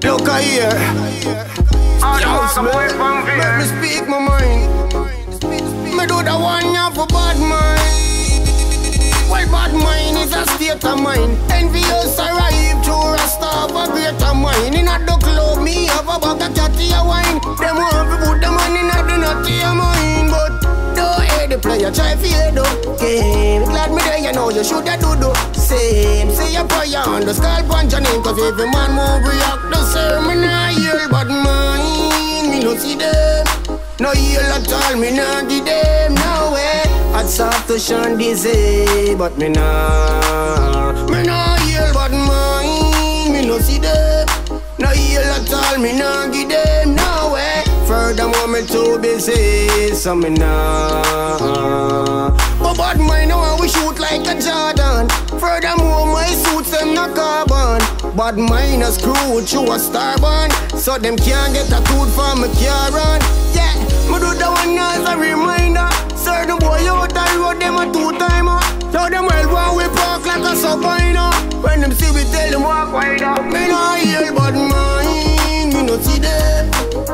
Look here. Let me speak my mind. Me do the one now for bad mind. Well, bad mind is a state of mind. Envious arrive to rest of a greater mind. In a the club, me have a bag of catty a wine. Them want to put the money in the nutty of mine. But don't hear the player try feel though. Game, glad me there, you know you should have do. Same, say a prayer on the scalp on your name. Cause every man move react the same. Me nah hear bad mind, me no see them. No hear at all, me nah give them no way. I'd soft to shun disease, but me nah hear bad mind, me no see them. No hear at all, me nah give them no way. Furthermore, me too busy, so me nah. But bad mind now we shoot like a Jordan. Furthermore, my suits them not carbon. Bad mind a screw through a starborn, so them can't get a tooth from me car run. Yeah, me do the one as a reminder. Certain boy out the road, them a two-timer. So them well want we park like a submariner. When them see we tell them walk wider. Me no hear bad mind, me no see them.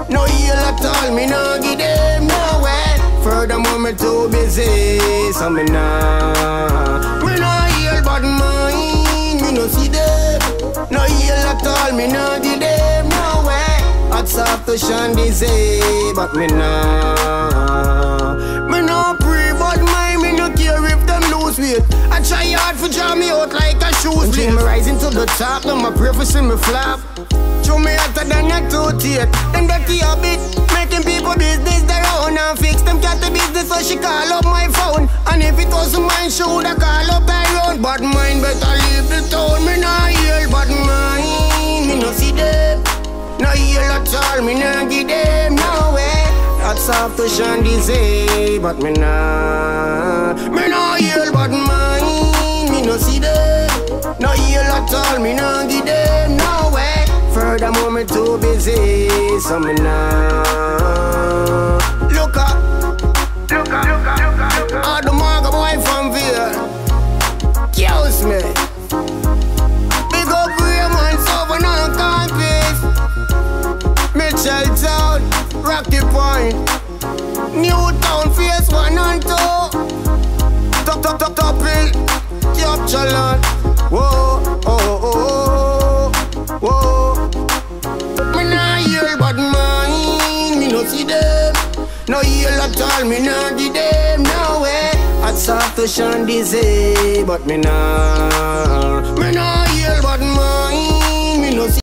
No hear at all, me no give them no way. Furthermore, me too busy, so me nah. Me no hear bad mind, me no see them. No hear at all, me no give them no way. Hot soft to shun disease, but me nah. Me no pray, but mind, me no care if them lose weight. I try hard for draw me out like a shoes. Until me rising to the top, now my pray for see me flap. Show me hotter than a two-teeth. Them dirty habit, making people business their own and fix them cat the business, so she call up my phone. And if it wasn't mine, she woulda call up her own. Bad mind better leave the town. Me nah hear bad mind, me no see them. No hear at all, me nah give them no way. That's off to shun disease, but me nah hear bad mind, me no see them. No hear at all, me nah give them no way. Furthermore, me too busy, so me nah. Look up, all the maga boy from here kills me. Big up Raymond, Southern and Campus, Mitchelltown, Rocky Point, Newtown, Phase 1 and 2, Top Hill, Capture Land. Whoa, oh, oh, whoa. Me nah hear bad mind, me no see them. No hear at all, me nah give them no way. I'd soft to shun disease, but me nah